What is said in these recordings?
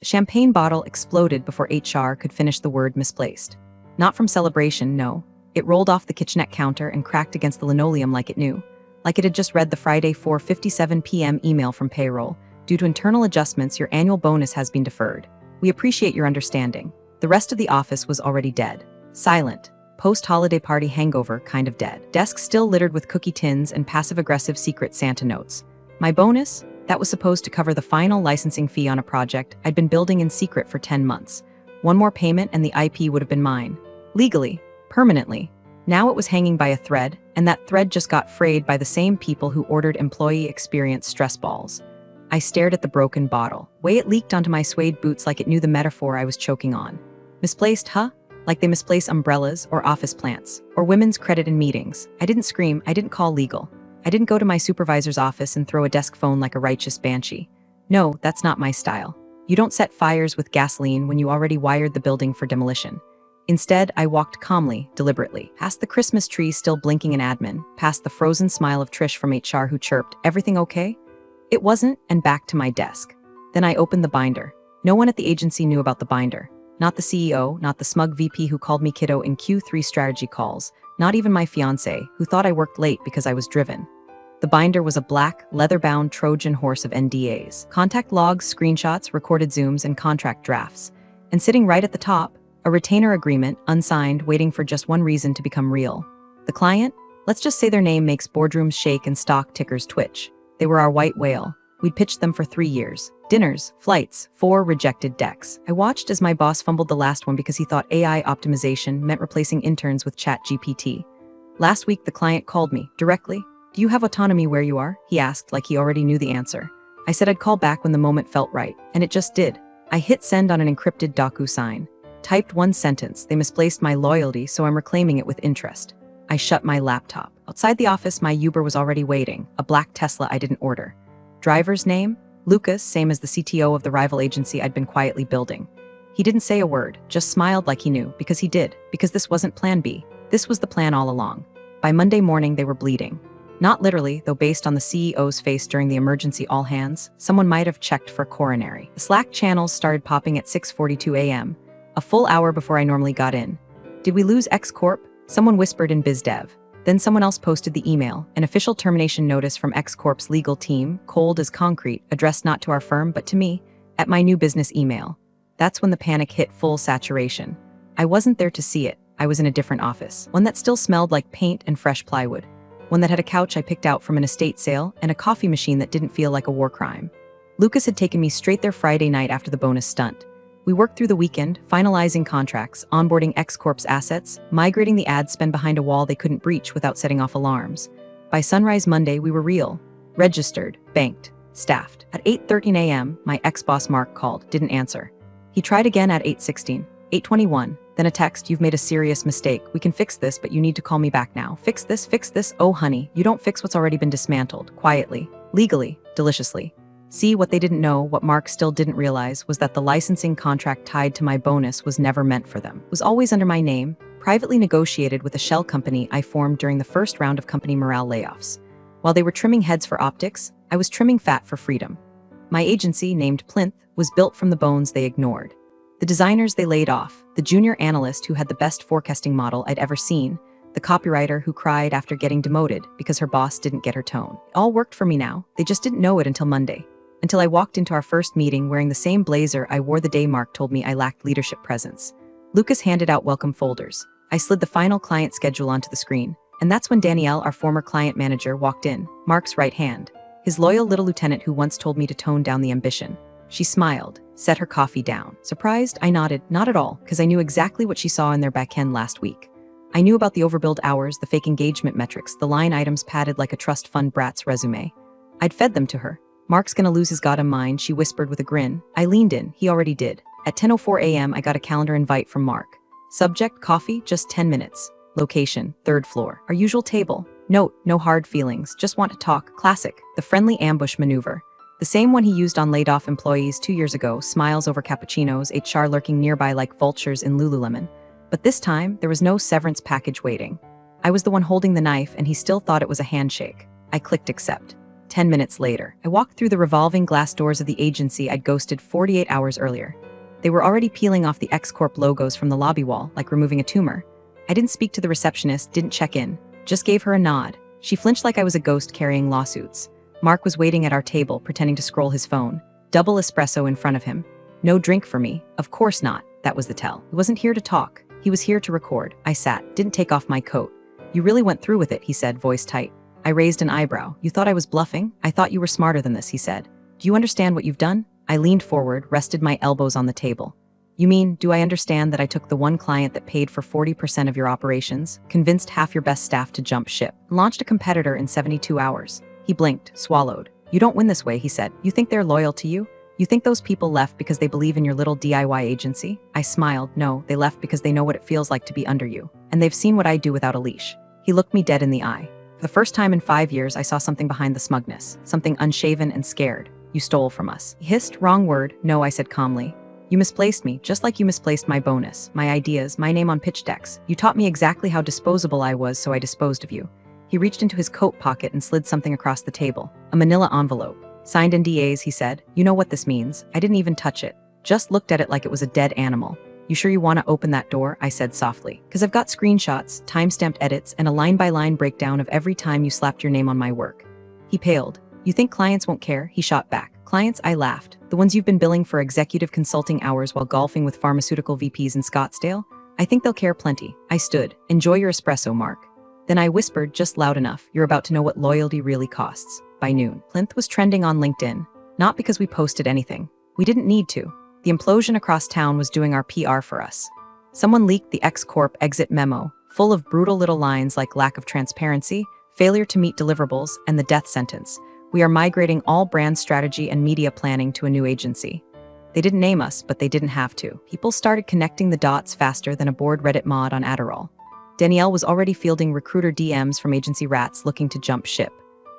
The champagne bottle exploded before HR could finish the word misplaced. Not from celebration, no. It rolled off the kitchenette counter and cracked against the linoleum like it knew. Like it had just read the Friday 4:57 p.m. email from Payroll. Due to internal adjustments, your annual bonus has been deferred. We appreciate your understanding. The rest of the office was already dead. Silent. Post-holiday party hangover, kind of dead. Desks still littered with cookie tins and passive-aggressive Secret Santa notes. My bonus? That was supposed to cover the final licensing fee on a project I'd been building in secret for 10 months. One more payment and the IP would have been mine. Legally. Permanently. Now it was hanging by a thread, and that thread just got frayed by the same people who ordered employee experience stress balls. I stared at the broken bottle. Way it leaked onto my suede boots like it knew the metaphor I was choking on. Misplaced, huh? Like they misplace umbrellas or office plants, or women's credit in meetings. I didn't scream, I didn't call legal. I didn't go to my supervisor's office and throw a desk phone like a righteous banshee. No, that's not my style. You don't set fires with gasoline when you already wired the building for demolition. Instead, I walked calmly, deliberately, past the Christmas tree still blinking in admin, past the frozen smile of Trish from HR who chirped, "Everything okay?" It wasn't, and back to my desk. Then I opened the binder. No one at the agency knew about the binder. Not the CEO, not the smug VP who called me kiddo in Q3 strategy calls, not even my fiancé, who thought I worked late because I was driven. The binder was a black, leather-bound Trojan horse of NDAs, contact logs, screenshots, recorded Zooms, and contract drafts. And sitting right at the top, a retainer agreement, unsigned, waiting for just one reason to become real. The client? Let's just say their name makes boardrooms shake and stock tickers twitch. They were our white whale. We'd pitched them for 3 years. Dinners, flights, 4 rejected decks. I watched as my boss fumbled the last one because he thought AI optimization meant replacing interns with ChatGPT. Last week, the client called me, directly. "Do you have autonomy where you are?" he asked like he already knew the answer. I said I'd call back when the moment felt right, and it just did. I hit send on an encrypted DocuSign. Typed one sentence, "They misplaced my loyalty, so I'm reclaiming it with interest." I shut my laptop. Outside the office, my Uber was already waiting, a black Tesla I didn't order. Driver's name? Lucas, same as the CTO of the rival agency I'd been quietly building. He didn't say a word, just smiled like he knew, because he did, because this wasn't plan B. This was the plan all along. By Monday morning, they were bleeding. Not literally, though based on the CEO's face during the emergency all hands, someone might have checked for coronary. The Slack channels started popping at 6:42 a.m., a full hour before I normally got in. Did we lose X Corp? Someone whispered in BizDev. Then someone else posted the email, an official termination notice from X Corp's legal team, cold as concrete, addressed not to our firm but to me, at my new business email. That's when the panic hit full saturation. I wasn't there to see it. I was in a different office, one that still smelled like paint and fresh plywood, one that had a couch I picked out from an estate sale and a coffee machine that didn't feel like a war crime. Lucas had taken me straight there Friday night after the bonus stunt. We worked through the weekend, finalizing contracts, onboarding X Corp's assets, migrating the ad spend behind a wall they couldn't breach without setting off alarms. By sunrise Monday, we were real. Registered, banked, staffed. At 8:13 a.m., my ex-boss Mark called, didn't answer. He tried again at 8:16, 8:21, then a text, "You've made a serious mistake. We can fix this, but you need to call me back now. Fix this. Oh, honey, you don't fix what's already been dismantled. Quietly, legally, deliciously." See, what they didn't know, what Mark still didn't realize, was that the licensing contract tied to my bonus was never meant for them. It was always under my name, privately negotiated with a shell company I formed during the first round of company morale layoffs. While they were trimming heads for optics, I was trimming fat for freedom. My agency, named Plinth, was built from the bones they ignored. The designers they laid off, the junior analyst who had the best forecasting model I'd ever seen, the copywriter who cried after getting demoted because her boss didn't get her tone. It all worked for me now. They just didn't know it until Monday. Until I walked into our first meeting wearing the same blazer I wore the day Mark told me I lacked leadership presence. Lucas handed out welcome folders. I slid the final client schedule onto the screen, and that's when Danielle, our former client manager, walked in, Mark's right hand, his loyal little lieutenant who once told me to tone down the ambition. She smiled, set her coffee down. Surprised, I nodded, not at all, because I knew exactly what she saw in their backend last week. I knew about the overbilled hours, the fake engagement metrics, the line items padded like a trust fund brat's resume. I'd fed them to her. "Mark's gonna lose his goddamn mind," she whispered with a grin. I leaned in, he already did. At 10:04 a.m., I got a calendar invite from Mark. Subject, coffee, just 10 minutes. Location, 3rd floor. Our usual table. Note, no hard feelings, just want to talk. Classic, the friendly ambush maneuver. The same one he used on laid-off employees 2 years ago, smiles over cappuccinos, HR lurking nearby like vultures in Lululemon. But this time, there was no severance package waiting. I was the one holding the knife, and he still thought it was a handshake. I clicked accept. 10 minutes later, I walked through the revolving glass doors of the agency I'd ghosted 48 hours earlier. They were already peeling off the X-Corp logos from the lobby wall, like removing a tumor. I didn't speak to the receptionist, didn't check in, just gave her a nod. She flinched like I was a ghost carrying lawsuits. Mark was waiting at our table, pretending to scroll his phone. Double espresso in front of him. No drink for me. Of course not. That was the tell. He wasn't here to talk. He was here to record. I sat, didn't take off my coat. You really went through with it, he said, voice tight. I raised an eyebrow. You thought I was bluffing? I thought you were smarter than this, he said. Do you understand what you've done? I leaned forward, rested my elbows on the table. You mean, do I understand that I took the one client that paid for 40% of your operations, convinced half your best staff to jump ship, launched a competitor in 72 hours? He blinked, swallowed. You don't win this way, he said. You think they're loyal to you? You think those people left because they believe in your little DIY agency? I smiled. No, they left because they know what it feels like to be under you. And they've seen what I do without a leash. He looked me dead in the eye. For the first time in 5 years, I saw something behind the smugness, something unshaven and scared. You stole from us. He hissed, wrong word. No, I said calmly. You misplaced me, just like you misplaced my bonus, my ideas, my name on pitch decks. You taught me exactly how disposable I was, so I disposed of you. He reached into his coat pocket and slid something across the table. A manila envelope. Signed NDAs, he said. You know what this means. I didn't even touch it. Just looked at it like it was a dead animal. You sure you want to open that door? I said softly. Because I've got screenshots, time-stamped edits, and a line-by-line breakdown of every time you slapped your name on my work. He paled. You think clients won't care? He shot back. Clients? I laughed. The ones you've been billing for executive consulting hours while golfing with pharmaceutical VPs in Scottsdale? I think they'll care plenty. I stood. Enjoy your espresso, Mark. Then I whispered just loud enough. You're about to know what loyalty really costs. By noon, Plinth was trending on LinkedIn. Not because we posted anything. We didn't need to. The implosion across town was doing our PR for us. Someone leaked the X-Corp exit memo, full of brutal little lines like lack of transparency, failure to meet deliverables, and the death sentence. We are migrating all brand strategy and media planning to a new agency. They didn't name us, but they didn't have to. People started connecting the dots faster than a bored Reddit mod on Adderall. Danielle was already fielding recruiter DMs from agency rats looking to jump ship.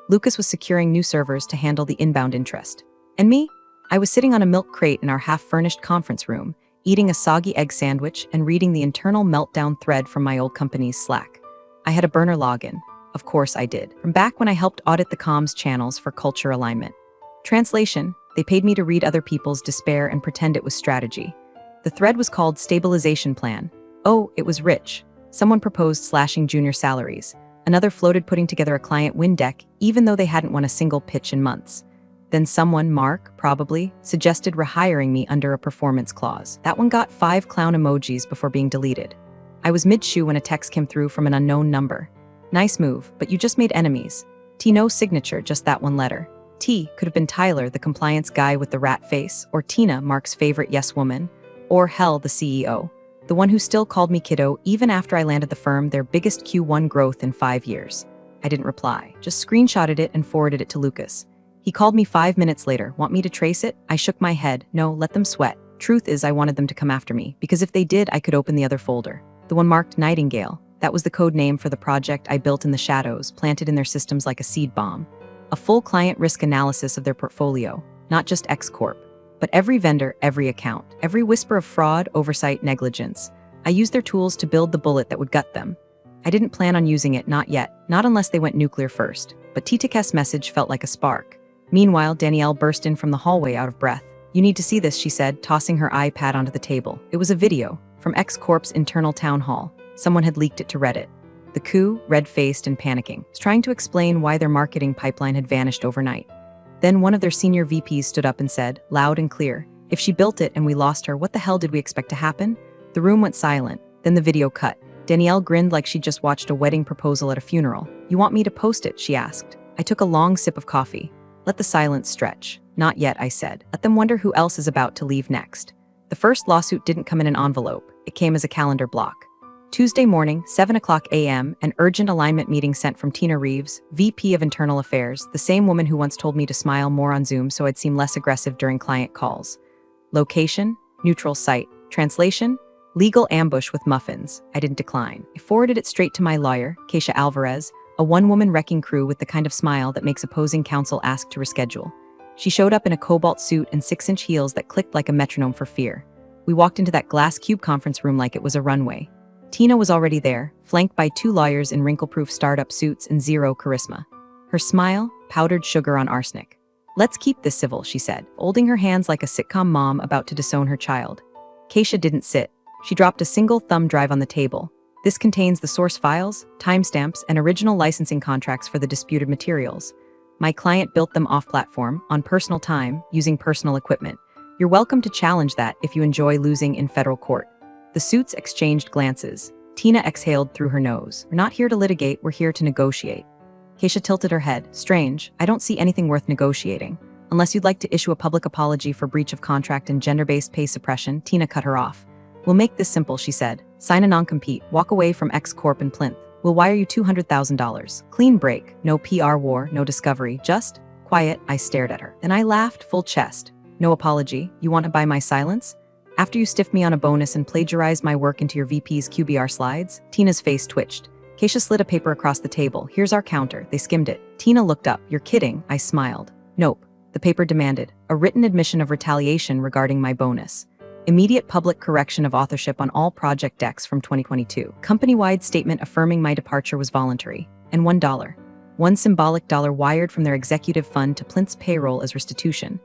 Lucas was securing new servers to handle the inbound interest. And me? I was sitting on a milk crate in our half-furnished conference room, eating a soggy egg sandwich and reading the internal meltdown thread from my old company's Slack. I had a burner login. Of course I did. From back when I helped audit the comms channels for culture alignment. Translation, they paid me to read other people's despair and pretend it was strategy. The thread was called Stabilization Plan. Oh, it was rich. Someone proposed slashing junior salaries. Another floated putting together a client win deck, even though they hadn't won a single pitch in months. Then someone, Mark, probably, suggested rehiring me under a performance clause. That one got 5 clown emojis before being deleted. I was mid-shoe when a text came through from an unknown number. Nice move, but you just made enemies. T no signature, just that one letter. T could have been Tyler, the compliance guy with the rat face, or Tina, Mark's favorite yes woman, or hell, the CEO. The one who still called me kiddo even after I landed the firm their biggest Q1 growth in 5 years. I didn't reply, just screenshotted it and forwarded it to Lucas. He called me 5 minutes later. Want me to trace it? I shook my head. No, let them sweat. Truth is, I wanted them to come after me, because if they did, I could open the other folder. The one marked Nightingale. That was the code name for the project I built in the shadows, planted in their systems like a seed bomb. A full client risk analysis of their portfolio, not just X-Corp, but every vendor, every account, every whisper of fraud, oversight, negligence. I used their tools to build the bullet that would gut them. I didn't plan on using it, not yet, not unless they went nuclear first, but Titak's message felt like a spark. Meanwhile, Danielle burst in from the hallway out of breath. You need to see this, she said, tossing her iPad onto the table. It was a video from X-Corp's internal town hall. Someone had leaked it to Reddit. The coup, red-faced and panicking, was trying to explain why their marketing pipeline had vanished overnight. Then one of their senior VPs stood up and said, loud and clear, if she built it and we lost her, what the hell did we expect to happen? The room went silent. Then the video cut. Danielle grinned like she'd just watched a wedding proposal at a funeral. You want me to post it? She asked. I took a long sip of coffee. Let the silence stretch. Not yet, I said. Let them wonder who else is about to leave next. The first lawsuit didn't come in an envelope. It came as a calendar block. Tuesday morning, 7:00 a.m., an urgent alignment meeting sent from Tina Reeves, VP of Internal Affairs, the same woman who once told me to smile more on Zoom so I'd seem less aggressive during client calls. Location, neutral site. Translation, legal ambush with muffins. I didn't decline. I forwarded it straight to my lawyer, Keisha Alvarez, a one-woman wrecking crew with the kind of smile that makes opposing counsel ask to reschedule. She showed up in a cobalt suit and 6-inch heels that clicked like a metronome for fear. We walked into that glass cube conference room like it was a runway. Tina was already there, flanked by 2 lawyers in wrinkle-proof startup suits and zero charisma. Her smile, powdered sugar on arsenic. Let's keep this civil, she said, folding her hands like a sitcom mom about to disown her child. Keisha didn't sit. She dropped a single thumb drive on the table. This contains the source files, timestamps, and original licensing contracts for the disputed materials. My client built them off-platform, on personal time, using personal equipment. You're welcome to challenge that if you enjoy losing in federal court. The suits exchanged glances. Tina exhaled through her nose. We're not here to litigate, we're here to negotiate. Keisha tilted her head. Strange, I don't see anything worth negotiating. Unless you'd like to issue a public apology for breach of contract and gender-based pay suppression, Tina cut her off. We'll make this simple, she said. Sign a non-compete, walk away from X Corp and Plinth. We'll wire you $200,000. Clean break, no PR war, no discovery, just quiet. I stared at her. Then I laughed full chest. No apology, you want to buy my silence? After you stiffed me on a bonus and plagiarized my work into your VP's QBR slides? Tina's face twitched. Keisha slid a paper across the table. Here's our counter. They skimmed it. Tina looked up. You're kidding, I smiled. Nope. The paper demanded a written admission of retaliation regarding my bonus. Immediate public correction of authorship on all project decks from 2022. Company-wide statement affirming my departure was voluntary. And $1. One symbolic dollar wired from their executive fund to Plinth's payroll as restitution.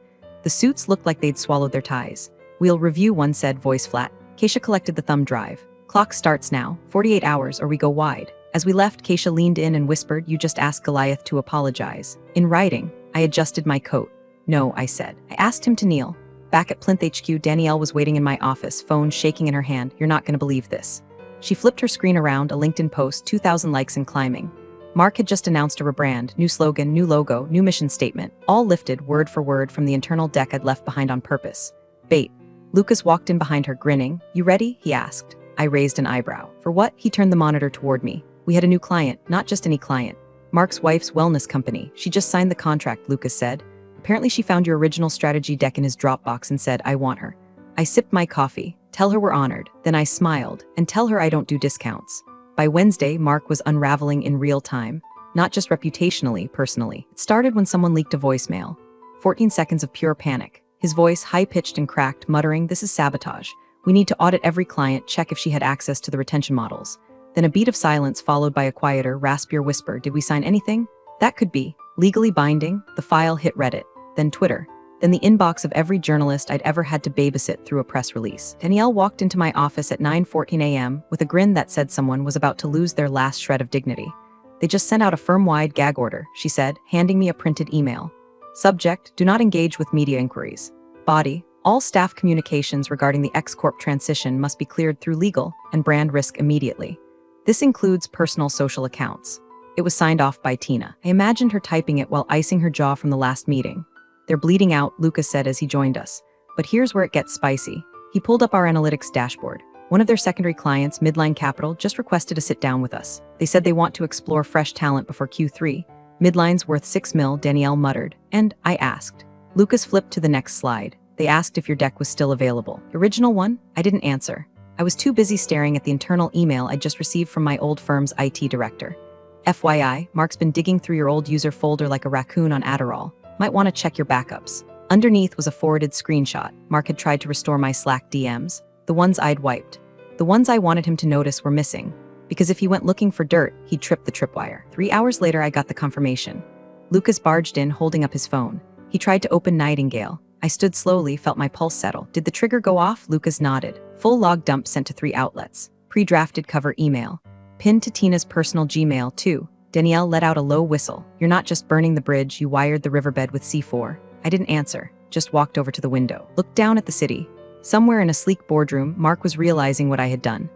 The suits looked like they'd swallowed their ties. We'll review, one said, voice flat. Keisha collected the thumb drive. Clock starts now. 48 hours or we go wide. As we left, Keisha leaned in and whispered, you just asked Goliath to apologize. In writing, I adjusted my coat. No, I said. I asked him to kneel. Back at Plinth HQ, Danielle was waiting in my office, phone shaking in her hand. You're not going to believe this. She flipped her screen around, a LinkedIn post, 2,000 likes and climbing. Mark had just announced a rebrand, new slogan, new logo, new mission statement, all lifted word for word from the internal deck I'd left behind on purpose. Bait. Lucas walked in behind her, grinning. You ready? He asked. I raised an eyebrow. For what? He turned the monitor toward me. We had a new client, not just any client. Mark's wife's wellness company. She just signed the contract, Lucas said. Apparently she found your original strategy deck in his Dropbox and said, I want her. I sipped my coffee. Tell her we're honored. Then I smiled. And tell her I don't do discounts. By Wednesday, Mark was unraveling in real time. Not just reputationally, personally. It started when someone leaked a voicemail. 14 seconds of pure panic. His voice high-pitched and cracked, muttering, this is sabotage. We need to audit every client, check if she had access to the retention models. Then a beat of silence followed by a quieter, raspier whisper. Did we sign anything? That could be. Legally binding. The file hit Reddit. Then Twitter. Then the inbox of every journalist I'd ever had to babysit through a press release. Danielle walked into my office at 9:14 a.m. with a grin that said someone was about to lose their last shred of dignity. They just sent out a firm-wide gag order, she said, handing me a printed email. Subject, do not engage with media inquiries. Body, all staff communications regarding the X-Corp transition must be cleared through legal and brand risk immediately. This includes personal social accounts. It was signed off by Tina. I imagined her typing it while icing her jaw from the last meeting. They're bleeding out, Lucas said as he joined us. But here's where it gets spicy. He pulled up our analytics dashboard. One of their secondary clients, Midline Capital, just requested to sit down with us. They said they want to explore fresh talent before Q3. Midline's worth $6 million, Danielle muttered. And I asked. Lucas flipped to the next slide. They asked if your deck was still available. The original one? I didn't answer. I was too busy staring at the internal email I'd just received from my old firm's IT director. FYI, Mark's been digging through your old user folder like a raccoon on Adderall. Might want to check your backups. Underneath was a forwarded screenshot. Mark had tried to restore my Slack DMs, the ones I'd wiped. The ones I wanted him to notice were missing, because if he went looking for dirt, he'd trip the tripwire. 3 hours later, I got the confirmation. Lucas barged in, holding up his phone. He tried to open Nightingale. I stood slowly, felt my pulse settle. Did the trigger go off? Lucas nodded. Full log dump sent to 3 outlets. Pre-drafted cover email. Pinned to Tina's personal Gmail, too. Danielle let out a low whistle. You're not just burning the bridge, you wired the riverbed with C4. I didn't answer, just walked over to the window. Looked down at the city. Somewhere in a sleek boardroom, Mark was realizing what I had done.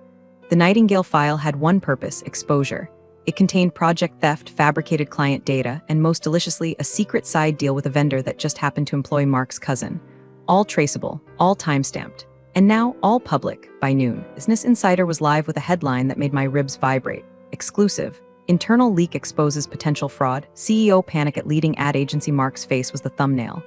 The Nightingale file had one purpose, exposure. It contained project theft, fabricated client data, and most deliciously, a secret side deal with a vendor that just happened to employ Mark's cousin. All traceable, all time-stamped. And now, all public, by noon. Business Insider was live with a headline that made my ribs vibrate. Exclusive. Internal leak exposes potential fraud. CEO panic at leading ad agency. Mark's face was the thumbnail.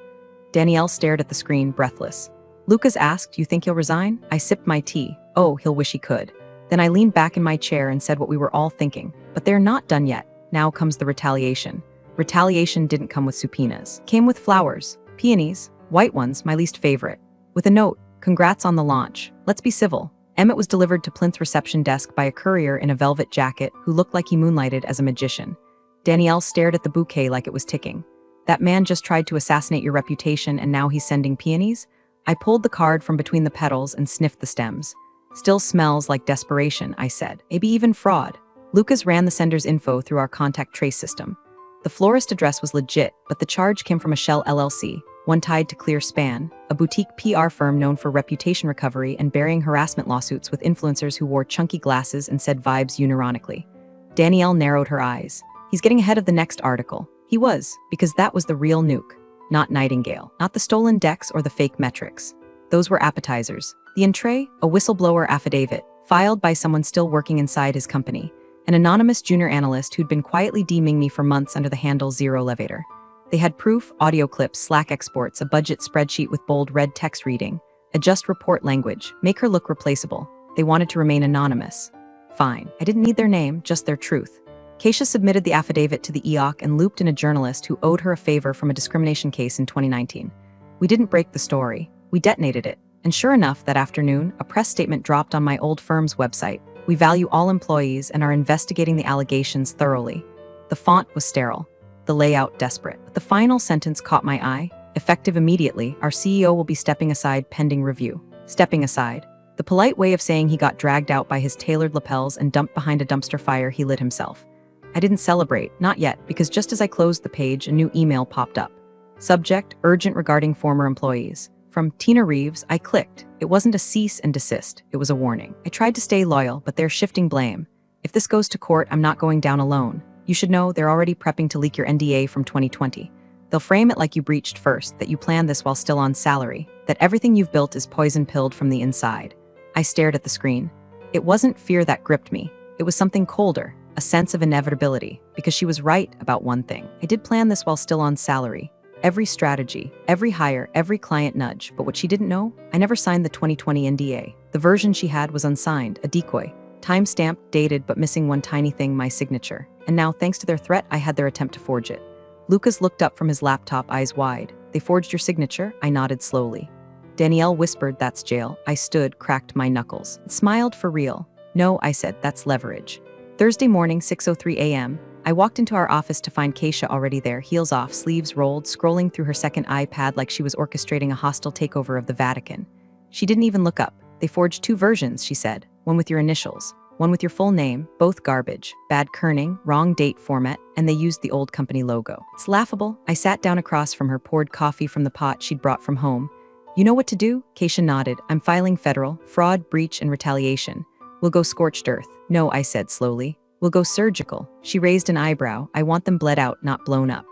Danielle stared at the screen, breathless. Lucas asked, you think he'll resign? I sipped my tea. Oh, he'll wish he could. Then I leaned back in my chair and said what we were all thinking. But they're not done yet. Now comes the retaliation. Retaliation didn't come with subpoenas. Came with flowers. Peonies. White ones, my least favorite. With a note, congrats on the launch. Let's be civil. Emmett was delivered to Plinth reception desk by a courier in a velvet jacket who looked like he moonlighted as a magician. Danielle stared at the bouquet like it was ticking. That man just tried to assassinate your reputation and now he's sending peonies? I pulled the card from between the petals and sniffed the stems. Still smells like desperation, I said. Maybe even fraud. Lucas ran the sender's info through our contact trace system. The florist address was legit, but the charge came from a Shell LLC, one tied to Clear Span, a boutique PR firm known for reputation recovery and burying harassment lawsuits with influencers who wore chunky glasses and said vibes unironically. Danielle narrowed her eyes. He's getting ahead of the next article. He was, because that was the real nuke. Not Nightingale, not the stolen decks or the fake metrics. Those were appetizers. The entree, a whistleblower affidavit, filed by someone still working inside his company, an anonymous junior analyst who'd been quietly deeming me for months under the handle Zero Elevator. They had proof, audio clips, Slack exports, a budget spreadsheet with bold red text reading, adjust report language, make her look replaceable. They wanted to remain anonymous. Fine, I didn't need their name, just their truth. Keisha submitted the affidavit to the EOC and looped in a journalist who owed her a favor from a discrimination case in 2019. We didn't break the story, we detonated it. And sure enough, that afternoon, a press statement dropped on my old firm's website. We value all employees and are investigating the allegations thoroughly. The font was sterile, the layout desperate. But the final sentence caught my eye. Effective immediately, our CEO will be stepping aside pending review. Stepping aside. The polite way of saying he got dragged out by his tailored lapels and dumped behind a dumpster fire he lit himself. I didn't celebrate, not yet, because just as I closed the page, a new email popped up. Subject, urgent regarding former employees. From Tina Reeves, I clicked. It wasn't a cease and desist, it was a warning. I tried to stay loyal, but they're shifting blame. If this goes to court, I'm not going down alone. You should know they're already prepping to leak your NDA from 2020. They'll frame it like you breached first, that you planned this while still on salary, that everything you've built is poison-pilled from the inside. I stared at the screen. It wasn't fear that gripped me. It was something colder, a sense of inevitability, because she was right about one thing. I did plan this while still on salary. Every strategy, every hire, every client nudge, but what she didn't know? I never signed the 2020 NDA. The version she had was unsigned, a decoy. Time-stamped, dated, but missing one tiny thing, my signature. And now, thanks to their threat, I had their attempt to forge it. Lucas looked up from his laptop, eyes wide. They forged your signature? I nodded slowly. Danielle whispered, that's jail. I stood, cracked my knuckles. Smiled for real. No, I said, that's leverage. Thursday morning, 6:03 a.m., I walked into our office to find Keisha already there, heels off, sleeves rolled, scrolling through her second iPad like she was orchestrating a hostile takeover of the Vatican. She didn't even look up. They forged 2 versions, she said. One with your initials, one with your full name, both garbage, bad kerning, wrong date format, and they used the old company logo. It's laughable. I sat down across from her, poured coffee from the pot she'd brought from home. You know what to do? Keisha nodded. I'm filing federal, fraud, breach, and retaliation. We'll go scorched earth. No, I said slowly. We'll go surgical. She raised an eyebrow. I want them bled out, not blown up.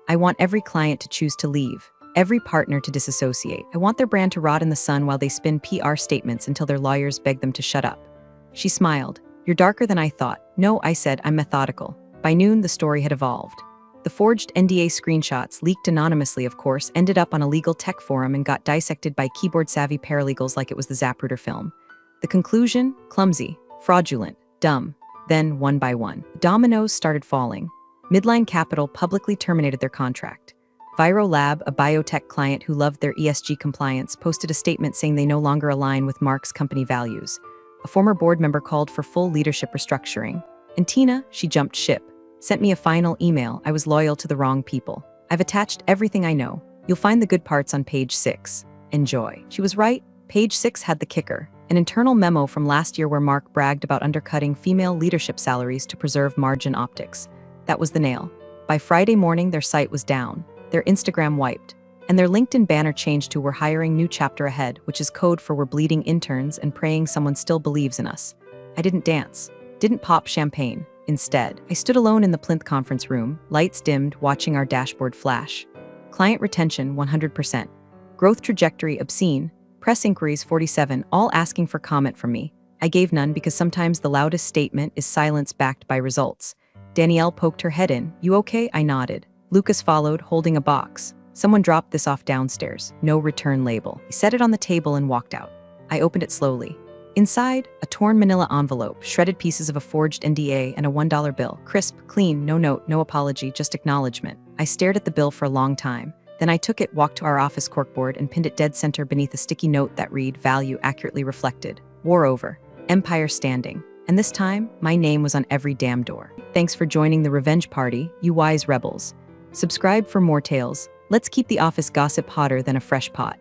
I want every client to choose to leave, every partner to disassociate. I want their brand to rot in the sun while they spin PR statements until their lawyers beg them to shut up. She smiled. You're darker than I thought. No, I said, I'm methodical. By noon, the story had evolved. The forged NDA screenshots, leaked anonymously of course, ended up on a legal tech forum and got dissected by keyboard-savvy paralegals like it was the Zapruder film. The conclusion? Clumsy, fraudulent, dumb. Then, one by one, dominoes started falling. Midline Capital publicly terminated their contract. Viro Lab, a biotech client who loved their ESG compliance, posted a statement saying they no longer align with Mark's company values. A former board member called for full leadership restructuring. And Tina, she jumped ship. Sent me a final email. I was loyal to the wrong people. I've attached everything I know. You'll find the good parts on page 6. Enjoy. She was right. Page 6 had the kicker. An internal memo from last year where Mark bragged about undercutting female leadership salaries to preserve margin optics. That was the nail. By Friday morning, their site was down, their Instagram wiped, and their LinkedIn banner changed to "We're hiring new chapter ahead," which is code for "We're bleeding interns and praying someone still believes in us." I didn't dance, didn't pop champagne. Instead, I stood alone in the plinth conference room, lights dimmed, watching our dashboard flash. Client retention 100%. Growth trajectory obscene. Press inquiries 47, all asking for comment from me. I gave none because sometimes the loudest statement is silence backed by results. Danielle poked her head in. You okay? I nodded. Lucas followed, holding a box. Someone dropped this off downstairs. No return label. He set it on the table and walked out. I opened it slowly. Inside, a torn manila envelope, shredded pieces of a forged NDA, and a $1 bill. Crisp, clean, no note, no apology, just acknowledgement. I stared at the bill for a long time. Then I took it, walked to our office corkboard, and pinned it dead center beneath a sticky note that read, value accurately reflected. War over. Empire standing. And this time, my name was on every damn door. Thanks for joining the revenge party, you wise rebels. Subscribe for more tales. Let's keep the office gossip hotter than a fresh pot.